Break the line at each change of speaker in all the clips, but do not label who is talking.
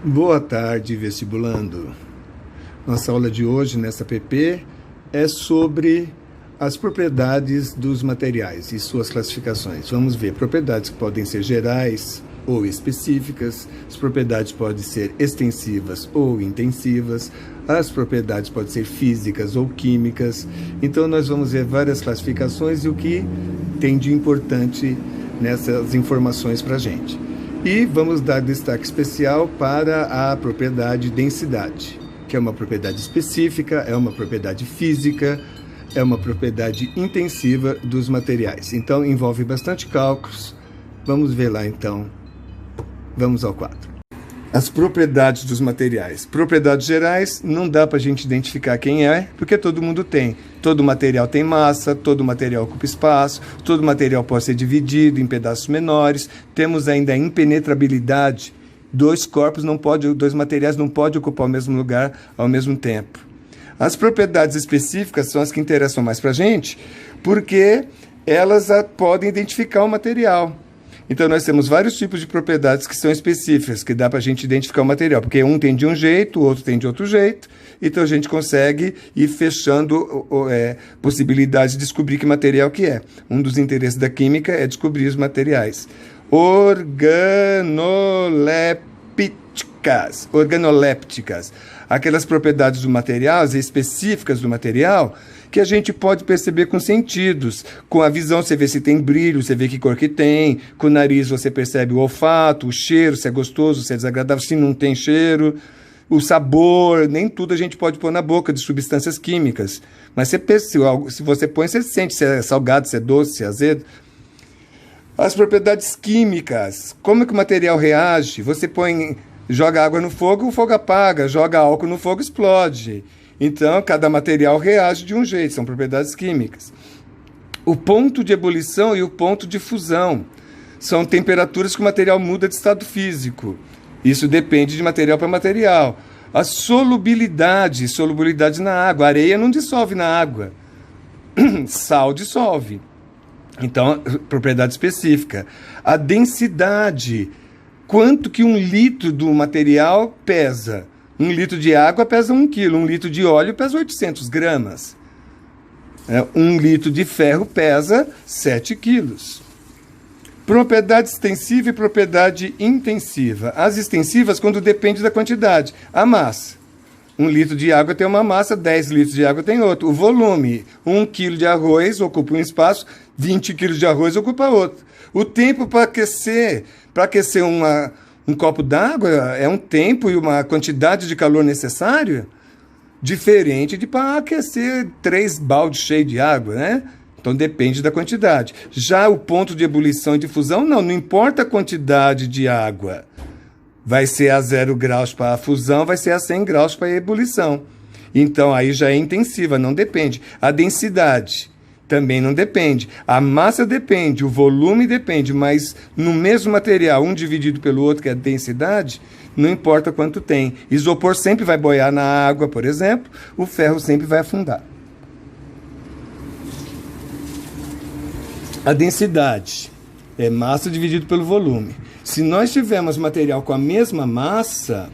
Boa tarde, vestibulando. Nossa aula de hoje, nessa PP, é sobre as propriedades dos materiais e suas classificações. Vamos ver propriedades que podem ser gerais ou específicas, as propriedades podem ser extensivas ou intensivas, as propriedades podem ser físicas ou químicas. Então, nós vamos ver várias classificações e o que tem de importante nessas informações para a gente. E vamos dar destaque especial para a propriedade densidade, que é uma propriedade específica, é uma propriedade física, é uma propriedade intensiva dos materiais. Então, envolve bastante cálculos. Vamos ver lá, então. Vamos ao quadro. As propriedades dos materiais. Propriedades gerais, não dá para a gente identificar quem é, porque todo mundo tem. Todo material tem massa, todo material ocupa espaço, todo material pode ser dividido em pedaços menores. Temos ainda a impenetrabilidade. Dois materiais não podem ocupar o mesmo lugar ao mesmo tempo. As propriedades específicas são as que interessam mais para a gente, porque elas podem identificar o material. Então, nós temos vários tipos de propriedades que são específicas, que dá para a gente identificar o material, porque um tem de um jeito, o outro tem de outro jeito, então a gente consegue ir fechando possibilidades de descobrir que material que é. Um dos interesses da química é descobrir os materiais. Organolépticas, aquelas propriedades do material, as específicas do material, que a gente pode perceber com sentidos. Com a visão você vê se tem brilho, você vê que cor que tem. Com o nariz você percebe o olfato, o cheiro, se é gostoso, se é desagradável, se não tem cheiro. O sabor, nem tudo a gente pode pôr na boca de substâncias químicas. Mas se você põe, você sente se é salgado, se é doce, se é azedo. As propriedades químicas, como que o material reage? Você joga água no fogo, o fogo apaga. Joga álcool no fogo, explode. Então, cada material reage de um jeito, são propriedades químicas. O ponto de ebulição e o ponto de fusão são temperaturas que o material muda de estado físico. Isso depende de material para material. A solubilidade na água. A areia não dissolve na água. Sal dissolve. Então, propriedade específica. A densidade. Quanto que 1 litro do material pesa? 1 litro de água pesa 1 quilo, 1 litro de óleo pesa 800 gramas. 1 litro de ferro pesa 7 quilos. Propriedade extensiva e propriedade intensiva. As extensivas, quando depende da quantidade. A massa. 1 litro de água tem uma massa, 10 litros de água tem outro. O volume. 1 quilo de arroz ocupa um espaço, 20 quilos de arroz ocupa outro. O tempo para aquecer um copo d'água é um tempo e uma quantidade de calor necessário diferente de para aquecer 3 baldes cheios de água, né? Então depende da quantidade. Já o ponto de ebulição e de fusão, não importa a quantidade de água. Vai ser a 0 graus para a fusão, vai ser a 100 graus para a ebulição. Então aí já é intensiva, não depende. A densidade também não depende. A massa depende, o volume depende, mas no mesmo material, um dividido pelo outro, que é a densidade, não importa quanto tem. Isopor sempre vai boiar na água, por exemplo, o ferro sempre vai afundar. A densidade é massa dividido pelo volume. Se nós tivermos material com a mesma massa,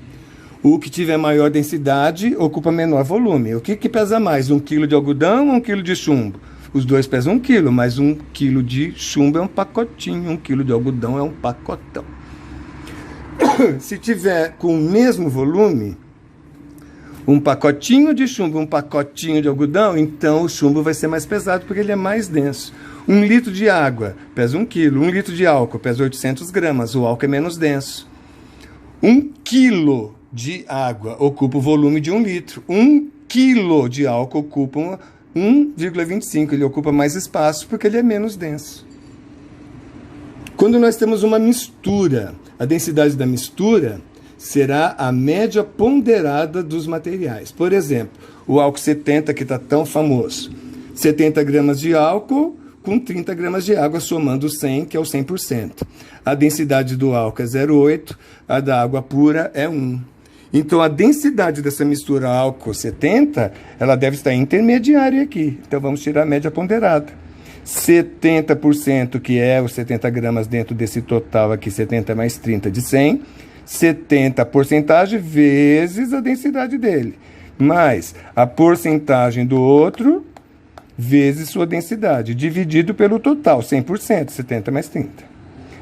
o que tiver maior densidade ocupa menor volume. O que pesa mais, 1 quilo de algodão ou 1 quilo de chumbo? Os dois pesam 1 quilo, mas 1 quilo de chumbo é um pacotinho, 1 quilo de algodão é um pacotão. Se tiver com o mesmo volume, um pacotinho de chumbo, um pacotinho de algodão, então o chumbo vai ser mais pesado porque ele é mais denso. 1 litro de água pesa 1 quilo, 1 litro de álcool pesa 800 gramas, o álcool é menos denso. 1 quilo de água ocupa o volume de 1 litro, 1 quilo de álcool ocupa 1,25, ele ocupa mais espaço porque ele é menos denso. Quando nós temos uma mistura, a densidade da mistura será a média ponderada dos materiais. Por exemplo, o álcool 70, que está tão famoso. 70 gramas de álcool com 30 gramas de água, somando 100, que é o 100%. A densidade do álcool é 0,8, a da água pura é 1. Então, a densidade dessa mistura álcool 70, ela deve estar intermediária aqui. Então, vamos tirar a média ponderada. 70%, que é os 70 gramas dentro desse total aqui, 70 mais 30 de 100. 70 a porcentagem vezes a densidade dele, mais a porcentagem do outro vezes sua densidade, dividido pelo total, 100%, 70 mais 30.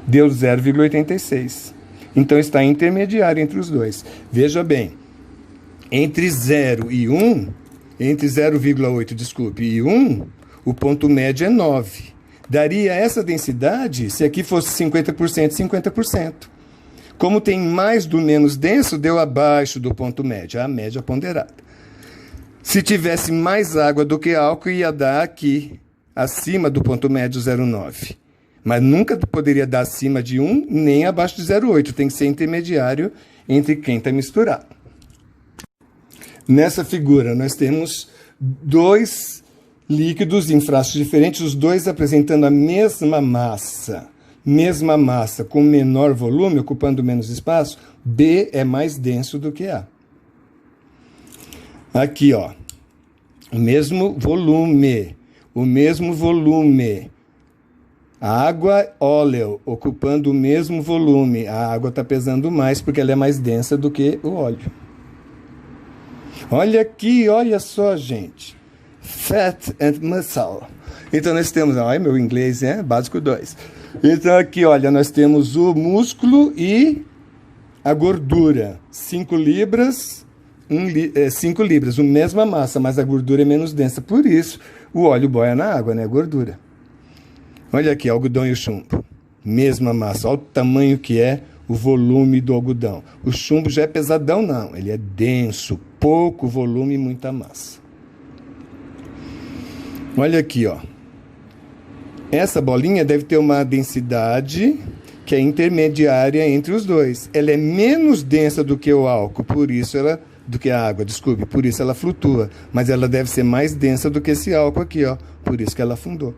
Deu 0,86. Então está intermediário entre os dois. Veja bem, entre 0 e 1, entre 0,8, desculpe, e 1, o ponto médio é 9. Daria essa densidade se aqui fosse 50%, 50%. Como tem mais do menos denso, deu abaixo do ponto médio, a média ponderada. Se tivesse mais água do que álcool, ia dar aqui, acima do ponto médio 0,9. Mas nunca poderia dar acima de 1, nem abaixo de 0,8. Tem que ser intermediário entre quem está misturado. Nessa figura, nós temos dois líquidos em frascos diferentes, os dois apresentando a mesma massa. Mesma massa, com menor volume, ocupando menos espaço. B é mais denso do que A. Aqui, ó, o mesmo volume. Água, óleo, ocupando o mesmo volume. A água está pesando mais porque ela é mais densa do que o óleo. Olha aqui, olha só, gente. Fat and muscle. Então nós temos, ai, meu inglês é básico 2. Então aqui, olha, nós temos o músculo e a gordura. 5 libras, 5 libras, a mesma massa, mas a gordura é menos densa. Por isso, o óleo boia na água, né? A gordura. Olha aqui, algodão e o chumbo. Mesma massa. Olha o tamanho que é o volume do algodão. O chumbo já é pesadão, não. Ele é denso, pouco volume e muita massa. Olha aqui, ó. Essa bolinha deve ter uma densidade que é intermediária entre os dois. Ela é menos densa do que o álcool, por isso ela... do que a água, desculpe, por isso ela flutua. Mas ela deve ser mais densa do que esse álcool aqui, ó. Por isso que ela afundou.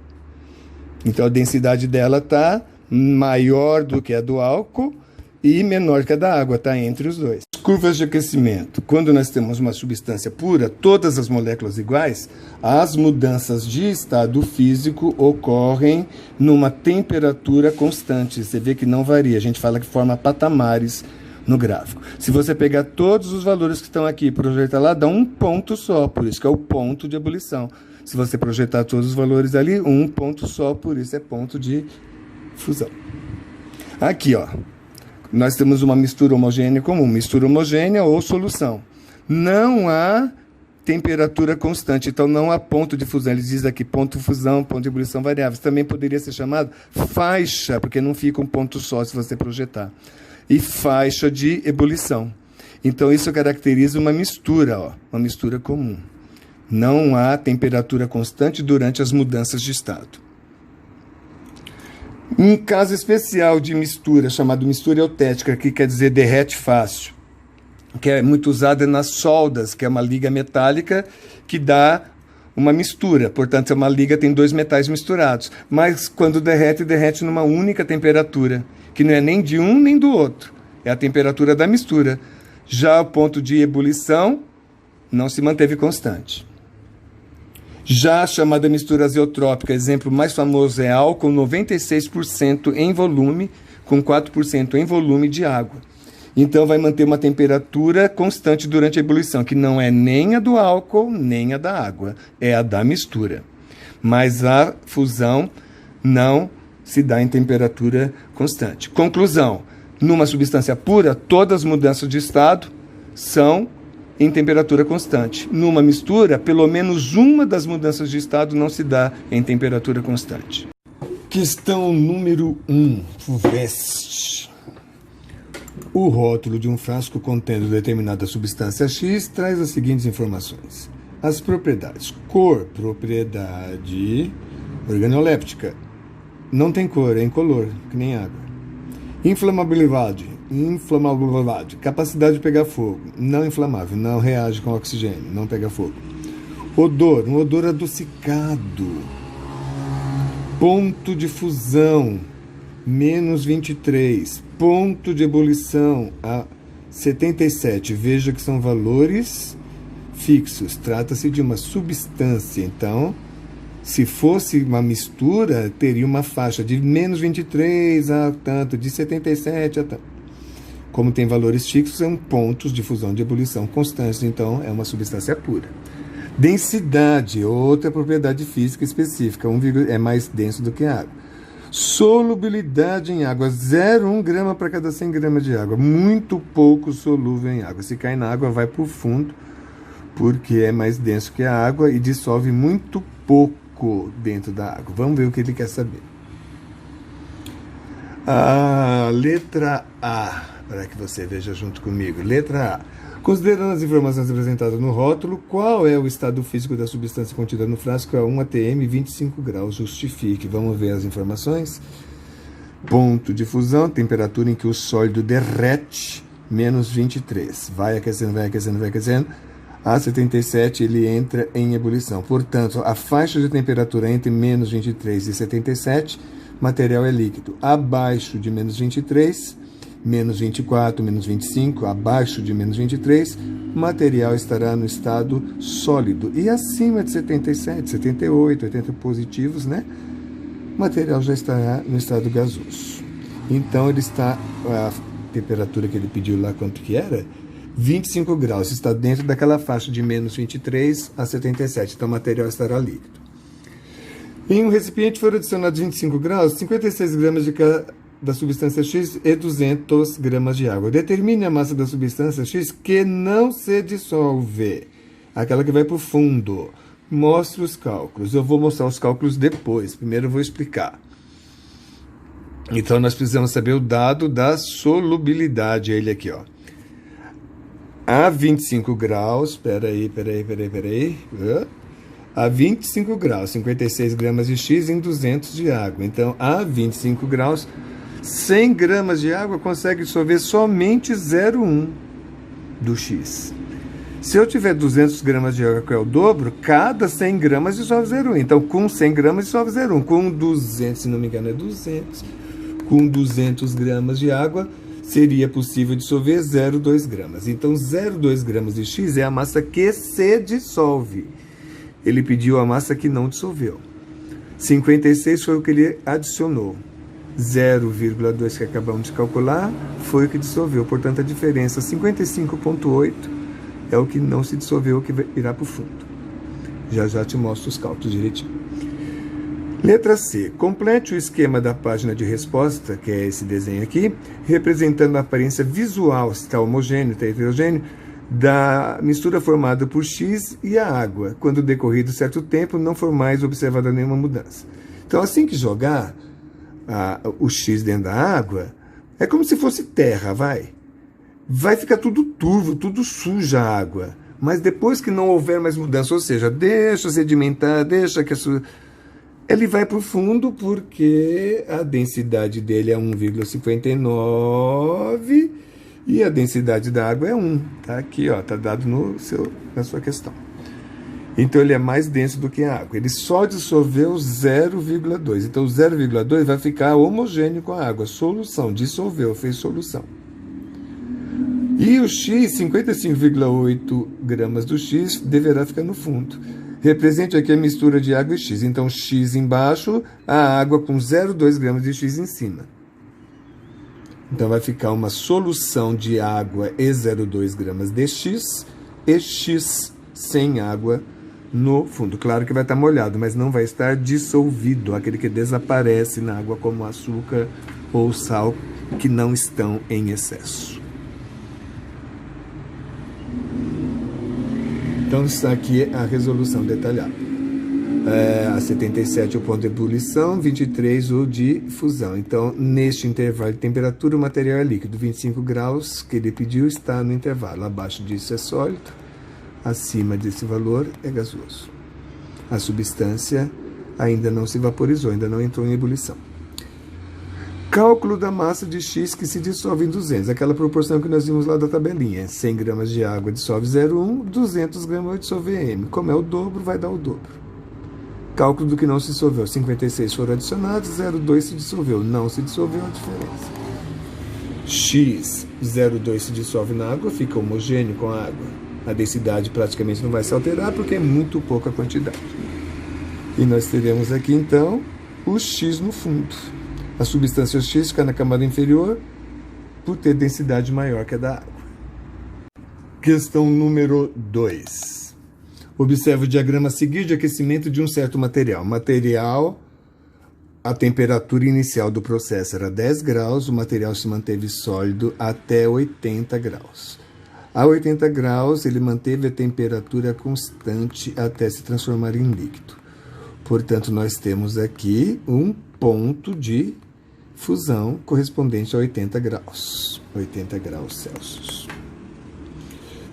Então a densidade dela está maior do que a do álcool e menor que a da água, está entre os dois. Curvas de aquecimento. Quando nós temos uma substância pura, todas as moléculas iguais, as mudanças de estado físico ocorrem numa temperatura constante. Você vê que não varia. A gente fala que forma patamares no gráfico. Se você pegar todos os valores que estão aqui e projetar lá, dá um ponto só, por isso que é o ponto de ebulição. Se você projetar todos os valores ali, um ponto só, por isso é ponto de fusão. Aqui, ó, nós temos uma mistura homogênea comum, mistura homogênea ou solução. Não há temperatura constante, então não há ponto de fusão. Ele diz aqui ponto de fusão, ponto de ebulição variáveis. Também poderia ser chamado faixa, porque não fica um ponto só se você projetar. E faixa de ebulição. Então isso caracteriza uma mistura, ó, uma mistura comum. Não há temperatura constante durante as mudanças de estado. Um caso especial de mistura, chamado mistura eutética, que quer dizer derrete fácil, que é muito usada nas soldas, que é uma liga metálica que dá uma mistura. Portanto, é uma liga tem dois metais misturados. Mas quando derrete, derrete numa única temperatura, que não é nem de um nem do outro. É a temperatura da mistura. Já o ponto de ebulição não se manteve constante. Já a chamada mistura azeotrópica, exemplo mais famoso é álcool, 96% em volume, com 4% em volume de água. Então vai manter uma temperatura constante durante a ebulição, que não é nem a do álcool, nem a da água, é a da mistura. Mas a fusão não se dá em temperatura constante. Conclusão, numa substância pura, todas as mudanças de estado são em temperatura constante. Numa mistura, pelo menos uma das mudanças de estado não se dá em temperatura constante. Questão número 1, FUVEST. O rótulo de um frasco contendo determinada substância X traz as seguintes informações. As propriedades. Cor, propriedade organoléptica. Não tem cor, é incolor, que nem água. Inflamabilidade, capacidade de pegar fogo, não inflamável, não reage com oxigênio, não pega fogo. Odor, um odor adocicado. Ponto de fusão, menos 23. Ponto de ebulição, a 77. Veja que são valores fixos. Trata-se de uma substância, então... Se fosse uma mistura, teria uma faixa de menos 23 a tanto, de 77 a tanto. Como tem valores fixos, são pontos de fusão de ebulição constantes, então é uma substância pura. Densidade, outra propriedade física específica, é mais denso do que a água. Solubilidade em água, 0,1 grama para cada 100 gramas de água, muito pouco solúvel em água. Se cai na água, vai para o fundo, porque é mais denso que a água e dissolve muito pouco dentro da água. Vamos ver o que ele quer saber. A letra A, para que você veja junto comigo. Letra A. Considerando as informações apresentadas no rótulo, qual é o estado físico da substância contida no frasco a 1 atm, 25 graus? Justifique. Vamos ver as informações. Ponto de fusão, temperatura em que o sólido derrete, menos 23. Vai aquecendo, vai aquecendo, vai aquecendo. A 77 ele entra em ebulição. Portanto, a faixa de temperatura entre menos 23 e 77, material é líquido. Abaixo de menos 23... menos 24, menos 25, abaixo de menos 23, material estará no estado sólido. E acima de 77, 78, 80 positivos, né? Material já estará no estado gasoso. Então, ele está, a temperatura que ele pediu lá, quanto que era? 25 graus, está dentro daquela faixa de menos 23 a 77, então o material estará líquido. Em um recipiente foram adicionados 25 graus, 56 gramas da substância X e 200 gramas de água. Determine a massa da substância X que não se dissolve, aquela que vai para o fundo. Mostre os cálculos. Eu vou mostrar os cálculos depois. Primeiro eu vou explicar. Então, nós precisamos saber o dado da solubilidade. Ele aqui, ó. A 25 graus... Peraí. A 25 graus, 56 gramas de X em 200 de água. Então, a 25 graus... 100 gramas de água consegue dissolver somente 0,1 do X. Se eu tiver 200 gramas de água, que é o dobro, cada 100 gramas dissolve 0,1. Então, com 100 gramas dissolve 0,1. Com 200, se não me engano, é 200. Com 200 gramas de água, seria possível dissolver 0,2 gramas. Então, 0,2 gramas de X é a massa que se dissolve. Ele pediu a massa que não dissolveu. 56 foi o que ele adicionou. 0,2 que acabamos de calcular foi o que dissolveu. Portanto, a diferença 55,8 é o que não se dissolveu, que irá para o fundo. Já te mostro os cálculos direitinho. Letra C. Complete o esquema da página de resposta, que é esse desenho aqui, representando a aparência visual, se está homogêneo, está heterogêneo, da mistura formada por X e a água. Quando decorrido certo tempo, não for mais observada nenhuma mudança. Então, assim que jogar o X dentro da água, é como se fosse terra, vai ficar tudo turvo, tudo suja a água, mas depois que não houver mais mudança, ou seja, deixa sedimentar, deixa que ele vai para o fundo, porque a densidade dele é 1,59 e a densidade da água é 1, tá aqui, ó, tá dado na sua questão. Então, ele é mais denso do que a água. Ele só dissolveu 0,2. Então, o 0,2 vai ficar homogêneo com a água. Solução. Dissolveu, fez solução. E o X, 55,8 gramas do X, deverá ficar no fundo. Represente aqui a mistura de água e X. Então, X embaixo, a água com 0,2 gramas de X em cima. Então, vai ficar uma solução de água e 0,2 gramas de X e X sem água no fundo. Claro que vai estar molhado, mas não vai estar dissolvido, aquele que desaparece na água, como açúcar ou sal, que não estão em excesso. Então, está aqui a resolução detalhada. A 77 o ponto de ebulição, 23 o de fusão. Então, neste intervalo de temperatura, o material é líquido. 25 graus que ele pediu está no intervalo. Abaixo disso é sólido. Acima desse valor é gasoso. A substância ainda não se vaporizou, ainda não entrou em ebulição. Cálculo da massa de X que se dissolve em 200, aquela proporção que nós vimos lá da tabelinha. 100 gramas de água dissolve 0,1, 200 gramas vai dissolver M. Como é o dobro, vai dar o dobro. Cálculo do que não se dissolveu. 56 foram adicionados, 0,2 se dissolveu. Não se dissolveu, a diferença. X, 0,2 se dissolve na água, fica homogêneo com a água. A densidade praticamente não vai se alterar, porque é muito pouca quantidade. E nós teremos aqui, então, o X no fundo. A substância X fica na camada inferior, por ter densidade maior que a da água. Questão número 2. Observe o diagrama a seguir de aquecimento de um certo material. Material, a temperatura inicial do processo era 10 graus, o material se manteve sólido até 80 graus. A 80 graus, ele manteve a temperatura constante até se transformar em líquido. Portanto, nós temos aqui um ponto de fusão correspondente a 80 graus. 80 graus Celsius.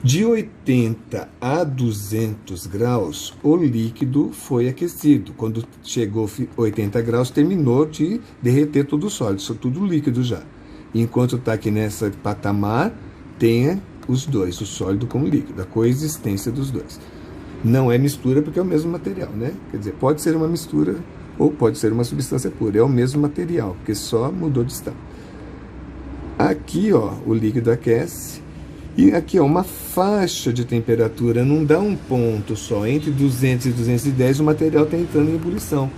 De 80 a 200 graus, o líquido foi aquecido. Quando chegou a 80 graus, terminou de derreter todo o sólido, isso tudo líquido já. Enquanto está aqui nessa patamar, tem os dois, o sólido com o líquido, a coexistência dos dois. Não é mistura porque é o mesmo material, né? Quer dizer, pode ser uma mistura ou pode ser uma substância pura, é o mesmo material, porque só mudou de estado. Aqui, ó, o líquido aquece. E aqui, ó, uma faixa de temperatura, não dá um ponto só. Entre 200 e 210, o material está entrando em ebulição.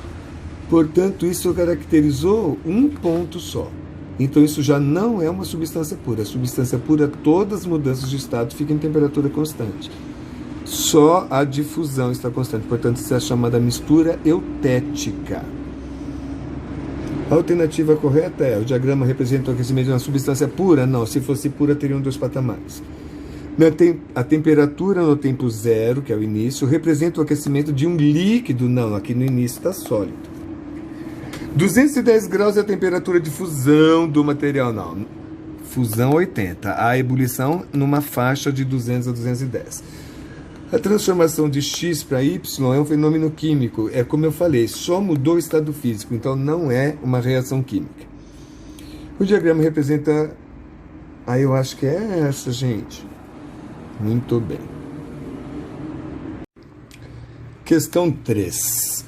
Portanto, isso caracterizou um ponto só. Então, isso já não é uma substância pura. A substância pura, todas as mudanças de estado ficam em temperatura constante. Só a difusão está constante. Portanto, isso é chamada mistura eutética. A alternativa correta é: o diagrama representa o aquecimento de uma substância pura? Não, se fosse pura, teriam dois patamares. A temperatura no tempo zero, que é o início, representa o aquecimento de um líquido? Não, aqui no início está sólido. 210 graus é a temperatura de fusão do material? Não, fusão 80. A ebulição numa faixa de 200 a 210. A transformação de X para Y é um fenômeno químico. É como eu falei, só mudou o estado físico, então não é uma reação química. O diagrama representa... eu acho que é essa, gente. Muito bem. Questão 3.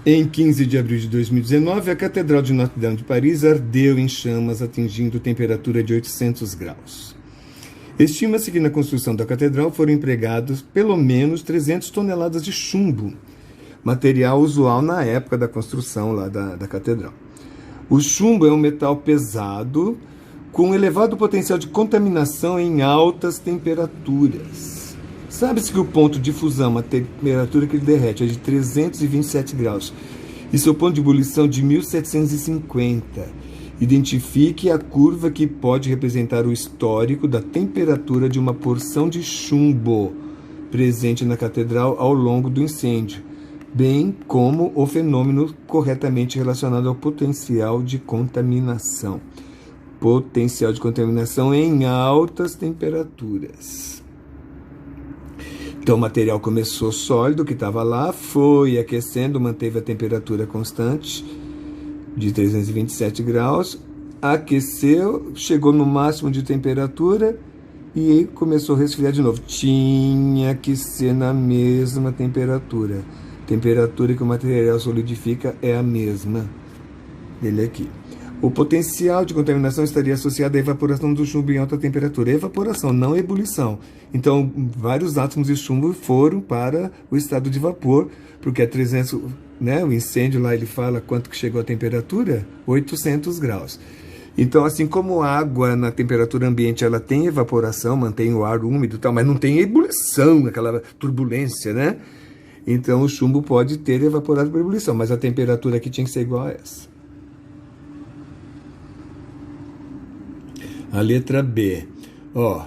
Em 15 de abril de 2019, a Catedral de Notre-Dame de Paris ardeu em chamas, atingindo temperatura de 800 graus. Estima-se que na construção da catedral foram empregados pelo menos 300 toneladas de chumbo, material usual na época da construção lá da catedral. O chumbo é um metal pesado com elevado potencial de contaminação em altas temperaturas. Sabe-se que o ponto de fusão, a temperatura que ele derrete, é de 327 graus e seu ponto de ebulição de 1750. Identifique a curva que pode representar o histórico da temperatura de uma porção de chumbo presente na catedral ao longo do incêndio, bem como o fenômeno corretamente relacionado ao potencial de contaminação. Potencial de contaminação em altas temperaturas. Então o material começou sólido, que estava lá, foi aquecendo, manteve a temperatura constante de 327 graus, aqueceu, chegou no máximo de temperatura e começou a resfriar de novo. Tinha que ser na mesma temperatura. Temperatura que o material solidifica é a mesma dele aqui. O potencial de contaminação estaria associado à evaporação do chumbo em alta temperatura. Evaporação, não ebulição. Então, vários átomos de chumbo foram para o estado de vapor, porque é 300, né? O incêndio lá, ele fala quanto que chegou a temperatura? 800 graus. Então, assim como a água na temperatura ambiente, ela tem evaporação, mantém o ar úmido e tal, mas não tem ebulição, aquela turbulência, né? Então, o chumbo pode ter evaporado por ebulição, mas a temperatura aqui tinha que ser igual a essa. A letra B,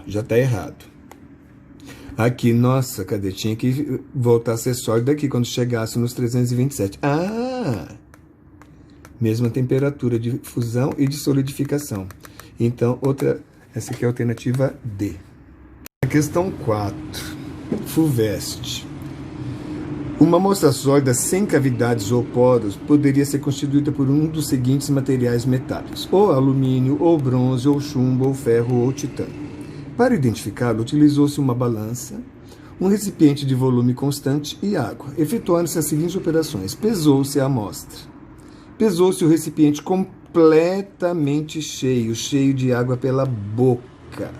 já está errado. Aqui, nossa, cadê? Tinha que voltar a ser sólido aqui quando chegasse nos 327. Mesma temperatura de fusão e de solidificação. Então, essa aqui é a alternativa D. A questão 4, FUVEST. Uma amostra sólida sem cavidades ou poros poderia ser constituída por um dos seguintes materiais metálicos: ou alumínio, ou bronze, ou chumbo, ou ferro, ou titânio. Para identificá-lo, utilizou-se uma balança, um recipiente de volume constante e água. Efetuaram-se as seguintes operações: pesou-se a amostra. Pesou-se o recipiente completamente cheio de água pela boca.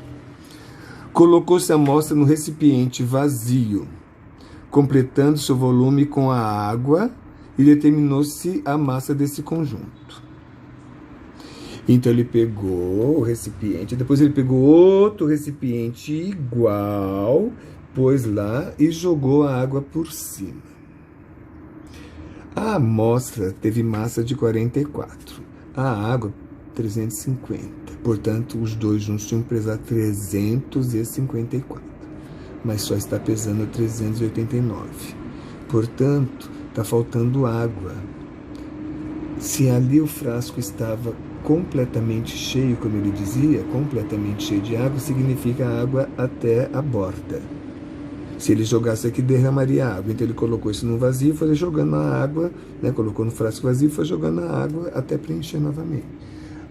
Colocou-se a amostra no recipiente vazio, completando seu volume com a água, e determinou-se a massa desse conjunto. Então ele pegou o recipiente, depois ele pegou outro recipiente igual, pôs lá e jogou a água por cima. A amostra teve massa de 44, a água 350. Portanto, os dois juntos tinham que pesar 354, mas só está pesando 389. Portanto, está faltando água. Se ali o frasco estava completamente cheio, como ele dizia, completamente cheio de água, significa água até a borda. Se ele jogasse aqui, derramaria água. Então ele colocou isso no vazio, foi jogando a água, né? Colocou no frasco vazio, foi jogando a água até preencher novamente.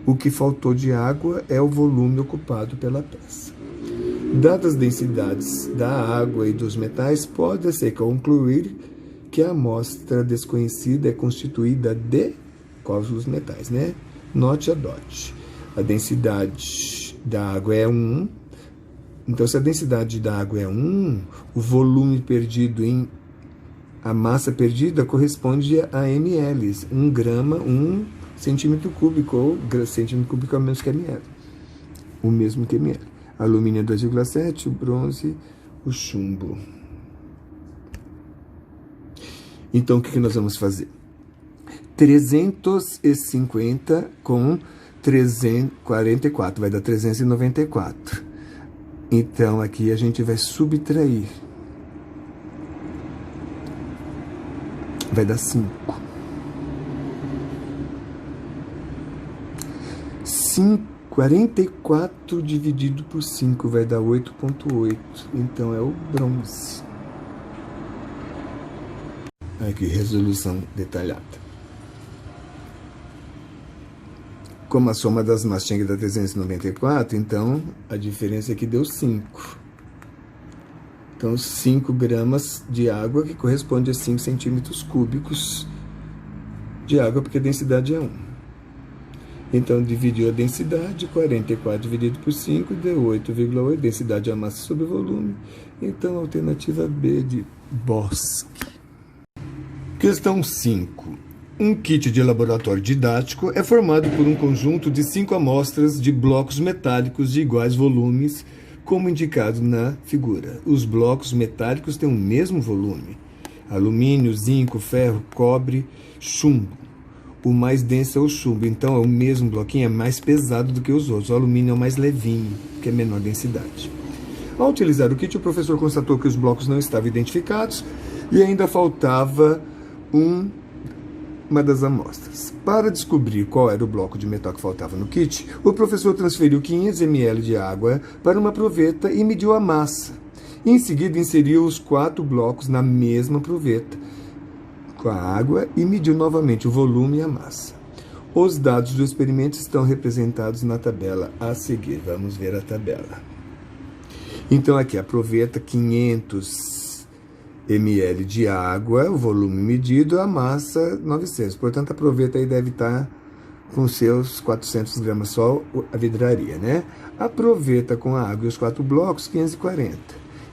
O que faltou de água é o volume ocupado pela peça. Dadas as densidades da água e dos metais, pode-se concluir que a amostra desconhecida é constituída de quais os metais, né? Note a DOT. A densidade da água é 1. Então, se a densidade da água é 1, o volume perdido a massa perdida corresponde a ml. 1 grama, 1 centímetro cúbico, ou centímetro cúbico é o mesmo que ml. O mesmo que ml. Alumínio é 2,7, o bronze, o chumbo. Então, o que nós vamos fazer? 350 com 344, vai dar 394. Então, aqui a gente vai subtrair. Vai dar 5. 44 dividido por 5 vai dar 8,8. Então, é o bronze. Aqui, resolução detalhada. Como a soma das massas tinha que dar 394, então a diferença aqui deu 5. Então, 5 gramas de água, que corresponde a 5 centímetros cúbicos de água, porque a densidade é 1. Então, dividiu a densidade, 44 dividido por 5, deu 8,8. Densidade é a massa sobre o volume. Então, a alternativa B de Bosque. Questão 5. Um kit de laboratório didático é formado por um conjunto de 5 amostras de blocos metálicos de iguais volumes, como indicado na figura. Os blocos metálicos têm o mesmo volume: alumínio, zinco, ferro, cobre, chumbo. O mais denso é o chumbo, então é o mesmo bloquinho, é mais pesado do que os outros. O alumínio é o mais levinho, que é menor densidade. Ao utilizar o kit, o professor constatou que os blocos não estavam identificados e ainda faltava uma das amostras. Para descobrir qual era o bloco de metal que faltava no kit, o professor transferiu 500 ml de água para uma proveta e mediu a massa. Em seguida, inseriu os 4 blocos na mesma proveta com a água e mediu novamente o volume e a massa. Os dados do experimento estão representados na tabela a seguir. Vamos ver a tabela. Então, aqui a proveta, 500 ml de água, o volume medido, a massa 900. Portanto, a proveta aí deve estar com seus 400 gramas só a vidraria, né? A proveta com a água e os 4 blocos, 540.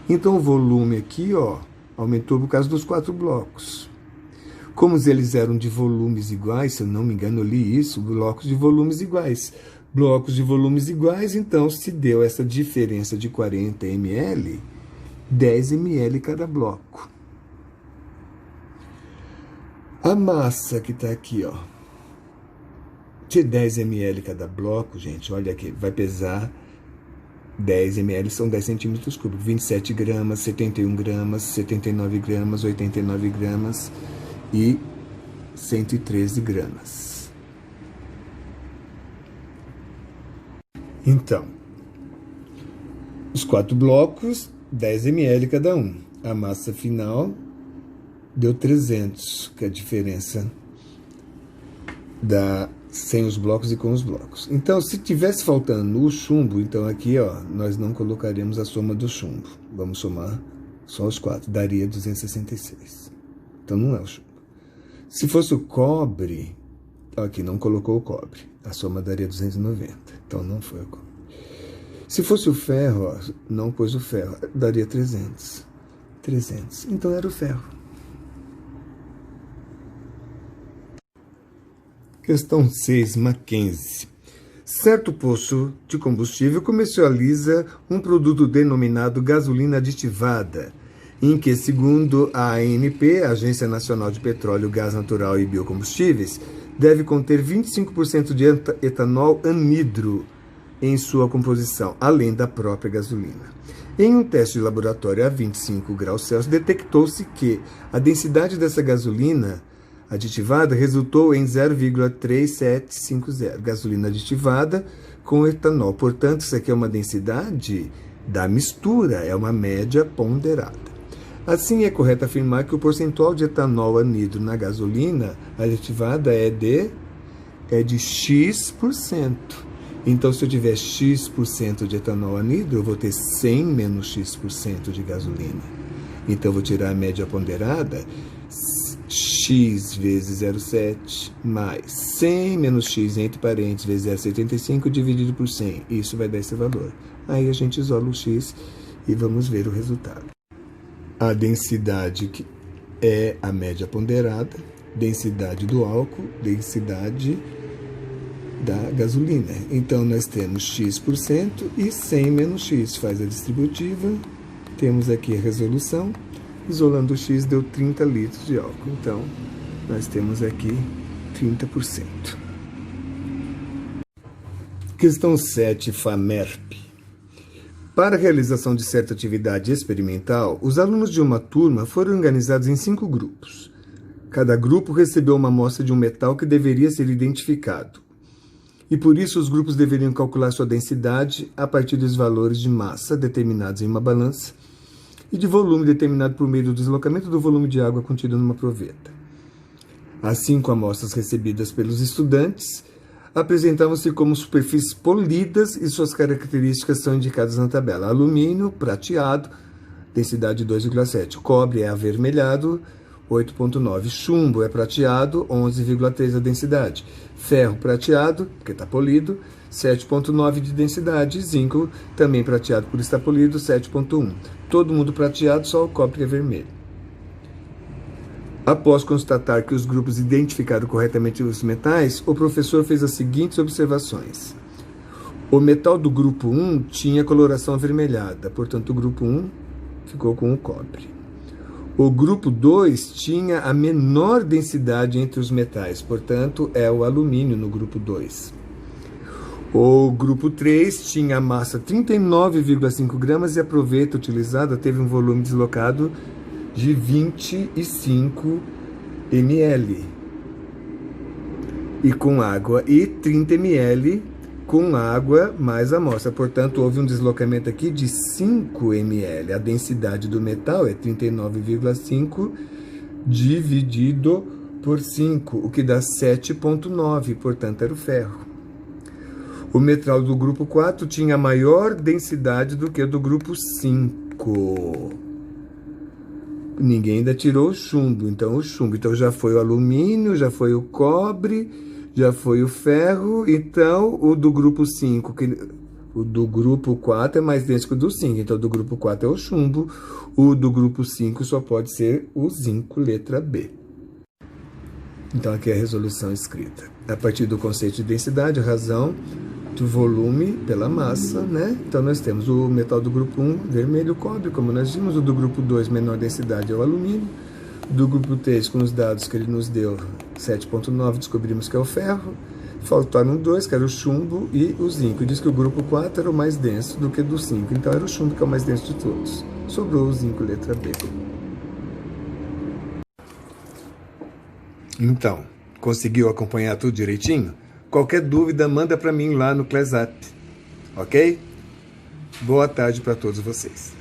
Então, o volume aqui, ó, aumentou por causa dos 4 blocos. Como eles eram de volumes iguais, se eu não me engano, eu li isso, blocos de volumes iguais. Blocos de volumes iguais, então, se deu essa diferença de 40 ml, 10 ml cada bloco. A massa que está aqui, ó, de 10 ml cada bloco, gente, olha aqui, vai pesar 10 ml, são 10 centímetros cúbicos, 27 gramas, 71 gramas, 79 gramas, 89 gramas e 113 gramas. Então, os 4 blocos, 10 ml cada um. A massa final deu 300, que é a diferença sem os blocos e com os blocos. Então, se tivesse faltando o chumbo, então aqui, ó, nós não colocaríamos a soma do chumbo. Vamos somar só os 4, daria 266. Então, não é o chumbo. Se fosse o cobre, aqui não colocou o cobre, a soma daria 290. Então, não foi o cobre. Se fosse o ferro, ó, não pôs o ferro, daria 300. 300. Então, era o ferro. Questão 6, Mackenzie. Certo posto de combustível comercializa um produto denominado gasolina aditivada, em que, segundo a ANP, Agência Nacional de Petróleo, Gás Natural e Biocombustíveis, deve conter 25% de etanol anidro em sua composição, além da própria gasolina. Em um teste de laboratório a 25 graus Celsius, detectou-se que a densidade dessa gasolina aditivada resultou em 0,3750, gasolina aditivada com etanol. Portanto, isso aqui é uma densidade da mistura, é uma média ponderada. Assim, é correto afirmar que o percentual de etanol anidro na gasolina aditivada é de X%. Então, se eu tiver X% de etanol anidro, eu vou ter 100 menos X% de gasolina. Então, eu vou tirar a média ponderada, X vezes 0,7 mais 100 menos X, entre parênteses, vezes 0,75 dividido por 100. Isso vai dar esse valor. Aí a gente isola o X e vamos ver o resultado. A densidade que é a média ponderada, densidade do álcool, densidade da gasolina. Então, nós temos X% e 100 menos X. Faz a distributiva. Temos aqui a resolução. Isolando o X, deu 30 litros de álcool. Então, nós temos aqui 30%. Questão 7, FAMERP. Para a realização de certa atividade experimental, os alunos de uma turma foram organizados em 5 grupos. Cada grupo recebeu uma amostra de um metal que deveria ser identificado. E por isso os grupos deveriam calcular sua densidade a partir dos valores de massa determinados em uma balança e de volume determinado por meio do deslocamento do volume de água contido numa proveta. As 5 amostras recebidas pelos estudantes apresentavam-se como superfícies polidas e suas características são indicadas na tabela. Alumínio, prateado, densidade 2,7. Cobre é avermelhado, 8,9. Chumbo é prateado, 11,3 a densidade. Ferro prateado, porque está polido, 7,9 de densidade. Zinco, também prateado por estar polido, 7,1. Todo mundo prateado, só o cobre que é vermelho. Após constatar que os grupos identificaram corretamente os metais, o professor fez as seguintes observações. O metal do grupo 1 tinha coloração avermelhada, portanto o grupo 1 ficou com o cobre. O grupo 2 tinha a menor densidade entre os metais, portanto é o alumínio no grupo 2. O grupo 3 tinha a massa 39,5 gramas e a proveta utilizada teve um volume deslocado de 25 ml e com água, e 30 ml com água mais amostra. Portanto, houve um deslocamento aqui de 5 ml. A densidade do metal é 39,5 dividido por 5, o que dá 7,9, portanto, era o ferro. O metal do grupo 4 tinha maior densidade do que o do grupo 5. Ninguém ainda tirou o chumbo, então já foi o alumínio, já foi o cobre, já foi o ferro. Então o do grupo 5, o do grupo 4 é mais denso que o do 5, então o do grupo 4 é o chumbo, o do grupo 5 só pode ser o zinco, letra B. Então aqui é a resolução escrita. A partir do conceito de densidade, a razão do volume pela massa, né? Então nós temos o metal do grupo 1, vermelho, o cobre, como nós vimos. O do grupo 2, menor densidade, é o alumínio. Do grupo 3, com os dados que ele nos deu, 7,9, descobrimos que é o ferro. Faltaram 2, que era o chumbo e o zinco. E diz que o grupo 4 era o mais denso do que do 5. Então era o chumbo que é o mais denso de todos. Sobrou o zinco, letra B. Então, conseguiu acompanhar tudo direitinho? Qualquer dúvida, manda para mim lá no ClassUp, ok? Boa tarde para todos vocês.